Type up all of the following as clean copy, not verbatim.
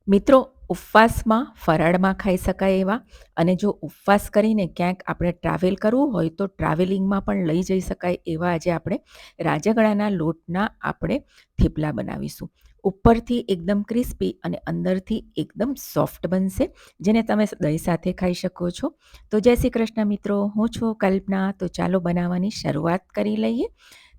મિત્રો, ઉપવાસમાં ફરાળમાં ખાઈ શકાય એવા અને જો ઉપવાસ કરીને ક્યાંક આપણે ટ્રાવેલ કરવું હોય તો ટ્રાવેલિંગમાં પણ લઈ જઈ શકાય એવા આજે આપણે રાજગરાના લોટના આપણે થેપલા બનાવીશું. ઉપરથી એકદમ ક્રિસ્પી અને અંદરથી એકદમ સોફ્ટ બનશે, જેને તમે દહીં સાથે ખાઈ શકો છો. તો જય શ્રી કૃષ્ણ મિત્રો, હું છું કલ્પના. તો ચાલો બનાવવાની શરૂઆત કરી લઈએ.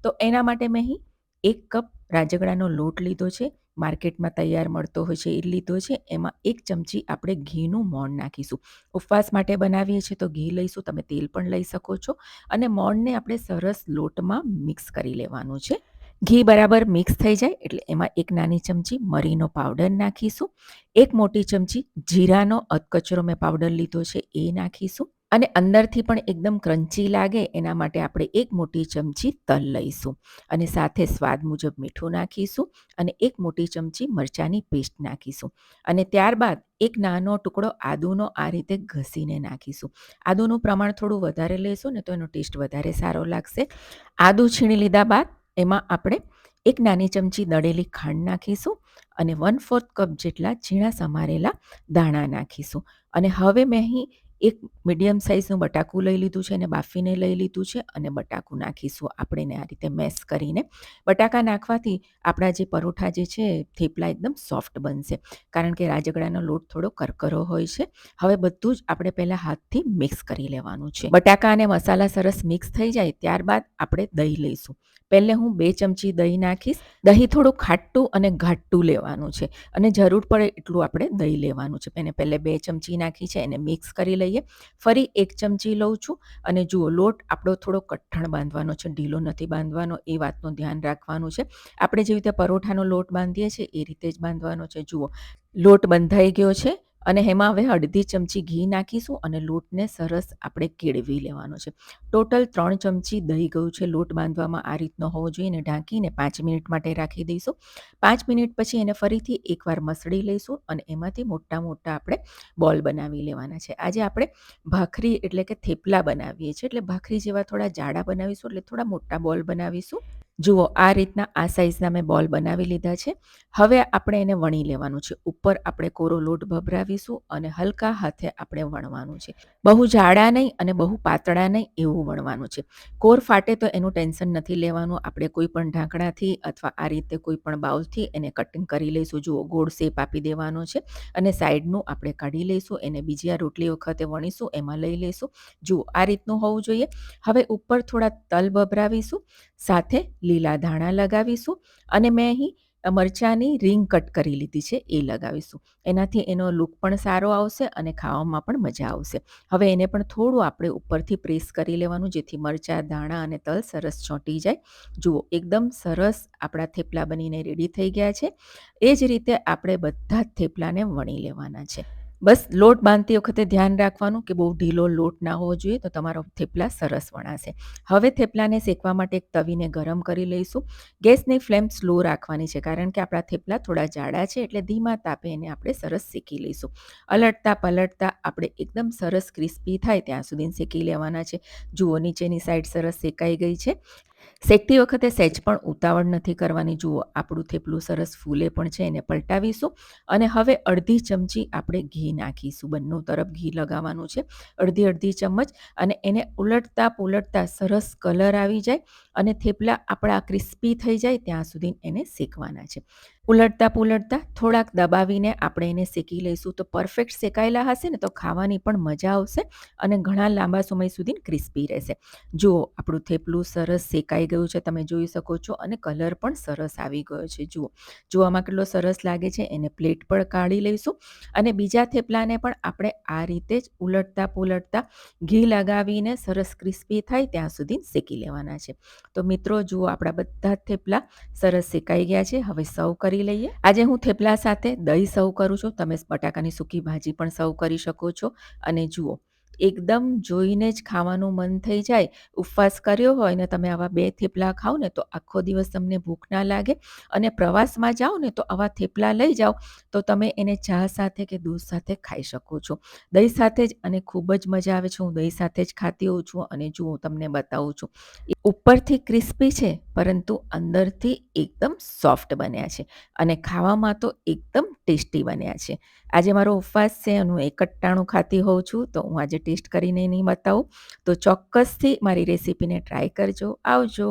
તો એના માટે મેં અહીં 1 કપ રાજગરાનો લોટ લીધો છે. માર્કેટમાં તૈયાર મળતો હોય છે એ લીધો છે. એમાં 1 ચમચી આપણે ઘીનું મોણ નાખીશું. ઉપવાસ માટે બનાવીએ છીએ તો ઘી લઈશું, તમે તેલ પણ લઈ શકો છો. અને મોણને આપણે સરસ લોટમાં મિક્સ કરી લેવાનું છે. ઘી બરાબર મિક્સ થઈ જાય એટલે એમાં 1 નાની ચમચી મરીનો પાવડર નાખીશું. 1 મોટી ચમચી જીરાનો અધકચરો મેં પાવડર લીધો છે એ નાખીશું. અને અંદરથી પણ એકદમ ક્રન્ચી લાગે એના માટે આપણે 1 મોટી ચમચી તલ લઈશું. અને સાથે સ્વાદ મુજબ મીઠું નાખીશું અને 1 મોટી ચમચી મરચાંની પેસ્ટ નાખીશું. અને ત્યારબાદ 1 નાનો ટુકડો આદુનો આ રીતે ઘસીને નાખીશું. આદુનું પ્રમાણ થોડું વધારે લેશો ને તો એનો ટેસ્ટ વધારે સારો લાગશે. આદુ છીણી લીધા બાદ એમાં આપણે 1 નાની ચમચી દળેલી ખાંડ નાખીશું અને 1/4 કપ જેટલા ઝીણા સમારેલા દાણા નાખીશું. અને હવે મેં અહીં 1 મીડિયમ સાઇઝનું બટાકું લઈ લીધું છે અને બાફીને લઈ લીધું છે અને બટાકું નાખીશું આપણે એને આ રીતે મેશ કરીને. બટાકા નાખવાથી આપણા જે પરોઠા જે છે થેપલા એકદમ સોફ્ટ બનશે, કારણ કે રાજગરાનો લોટ થોડો કરકરો હોય છે. હવે બધું જ આપણે પહેલાં હાથથી મિક્સ કરી લેવાનું છે. બટાકા અને મસાલા સરસ મિક્સ થઈ જાય ત્યારબાદ આપણે દહીં લઈશું. પહેલે હું 2 ચમચી દહીં નાખીશ. દહીં થોડું ખાટું અને ઘાટું લેવાનું છે અને જરૂર પડે એટલું આપણે દહીં લેવાનું છે. એને પહેલે 2 ચમચી નાખી છે, એને મિક્સ કરી લઈએ. ફરી 1 ચમચી લઉં છું અને જુઓ, લોટ આપણો થોડો કઠણ બાંધવાનો છે, ઢીલો નથી બાંધવાનો, એ વાતનું ધ્યાન રાખવાનું છે. આપણે જેવી રીતે પરોઠાનો લોટ બાંધીએ છીએ એ રીતે જ બાંધવાનો છે. જુઓ, લોટ બંધાઈ ગયો છે અને એમાં હવે અડધી ચમચી ઘી નાખીશું અને લોટને સરસ આપણે કેળવી લેવાનો છે. ટોટલ 3 ચમચી દહીં ગયું છે. લોટ બાંધવામાં આ રીતનો હોવો જોઈએ અને ઢાંકીને 5 મિનિટ માટે રાખી દઈશું. 5 મિનિટ પછી એને ફરીથી એકવાર મસળી લઈશું અને એમાંથી મોટા મોટા આપણે બોલ બનાવી લેવાના છે. આજે આપણે ભાખરી એટલે કે થેપલા બનાવીએ છીએ, એટલે ભાખરી જેવા થોડા જાડા બનાવીશું, એટલે થોડા મોટા બોલ બનાવીશું. જુઓ, આ રીતના આ સાઇઝના મેં બોલ બનાવી લીધા છે. હવે આપણે એને વણી લેવાનું છે. ઉપર આપણે કોરો લોટ ભભરાવીશું અને હલકા હાથે આપણે વણવાનું છે. બહુ જાડા નહીં અને બહુ પાતળા નહીં એવું વણવાનું છે. કોર ફાટે તો એનું ટેન્શન નથી લેવાનું. આપણે કોઈ પણ ઢાંકણાથી અથવા આ રીતે કોઈ પણ બાઉલથી એને કટિંગ કરી લઈશું. જુઓ, ગોળ શેપ આપી દેવાનો છે અને સાઈડનું આપણે કાઢી લઈશું. એને બીજી આ રોટલી વખતે વણીશું એમાં લઈ લઈશું. જુઓ, આ રીતનું હોવું જોઈએ. હવે ઉપર થોડા તલ ભભરાવીશું, સાથે લીલા ધાણા લગાવીશું અને મેં અહીં મરચાંની રીંગ કટ કરી લીધી છે એ લગાવીશું. એનાથી એનો લુક પણ સારો આવશે અને ખાવામાં પણ મજા આવશે. હવે એને પણ થોડું આપણે ઉપરથી પ્રેસ કરી લેવાનું, જેથી મરચાં, દાણા અને તલ સરસ ચોંટી જાય. જુઓ, એકદમ સરસ આપણા થેપલા બનીને રેડી થઈ ગયા છે. એ જ રીતે આપણે બધા જ થેપલાને વણી લેવાના છે. બસ લોટ બાંધતી વખતે ધ્યાન રાખવાનું કે બહુ ઢીલો લોટ ના હોવો જોઈએ, તો તમારો થેપલા સરસ વણાશે. હવે થેપલાને શેકવા માટે એક તવીને ગરમ કરી લઈશું. ગેસની ફ્લેમ સ્લો રાખવાની છે, કારણ કે આપણા થેપલા થોડા જાડા છે, એટલે ધીમા તાપે એને આપણે સરસ શેકી લઈશું. અલટતા પલટતા આપણે એકદમ સરસ ક્રિસ્પી થાય ત્યાં સુધી શેકી લેવાના છે. જુઓ, નીચેની સાઈડ સરસ શેકાઈ ગઈ છે. શેકતી વખતે સહેજ પણ ઉતાવળ નથી કરવાની. જુઓ, આપણું થેપલું સરસ ફૂલે પણ છે. એને પલટાવીશું અને હવે અડધી ચમચી આપણે ઘી નાખીશું. બંને તરફ ઘી લગાવવાનું છે, અડધી ચમચ. અને એને ઉલટતા પુલટતા સરસ કલર આવી જાય અને થેપલા આપણા ક્રિસ્પી થઈ જાય ત્યાં સુધી એને શેકવાના છે. ઉલટતા પુલટતા થોડાક દબાવીને આપણે એને શેકી લઈશું. તો પરફેક્ટ શેકાયેલા હશે ને તો ખાવાની પણ મજા આવશે અને ઘણા લાંબા સમય સુધી ક્રિસ્પી રહેશે. જુઓ, આપણું થેપલું સરસ શેકાઈ ગયું છે, તમે જોઈ શકો છો, અને કલર પણ સરસ આવી ગયો છે. જુઓ, જોવામાં કેટલો સરસ લાગે છે. એને પ્લેટ પર કાઢી લઈશું અને બીજા થેપલાને પણ આપણે આ રીતે જ ઉલટતા પુલટતા ઘી લગાવીને સરસ ક્રિસ્પી થાય ત્યાં સુધી શેકી લેવાના છે. તો મિત્રો જુઓ, આપણા બધા થેપલા સરસ શેકાઈ ગયા છે. હવે સર્વ કરી લઈએ. આજે હું થેપલા સાથે દહીં સર્વ કરું છું. તમે બટાકાની સૂકી ભાજી પણ સર્વ કરી શકો છો. અને જુઓ, એકદમ જોઈને જ ખાવાનું મન થઈ જાય. ઉપવાસ કર્યો હોય ને તમે આવા 2 થેપલા ખાઓ ને તો આખો દિવસ તમને ભૂખ ના લાગે અને પ્રવાસમાં જાઓ ને તો આવા થેપલા લઈ જાઓ તો તમે એને ચા સાથે કે દૂધ સાથે ખાઈ શકો છો. દહીં સાથે જ અને ખૂબ જ મજા આવે છે. હું દહીં સાથે જ ખાતી હોઉં છું અને જુઓ તમને બતાવું છું. ઉપરથી ક્રિસ્પી છે પરંતુ અંદરથી એકદમ સોફ્ટ બન્યા છે અને ખાવામાં તો એકદમ ટેસ્ટી બન્યા છે. આજે મારો ઉપવાસ છે અને હું એક જ ટાણું ખાતી હોઉં છું તો હું આજે ટેસ્ટ કરીને નહીં બતાવું. તો ચોક્કસથી મારી રેસીપીને ટ્રાય કરજો. આવજો.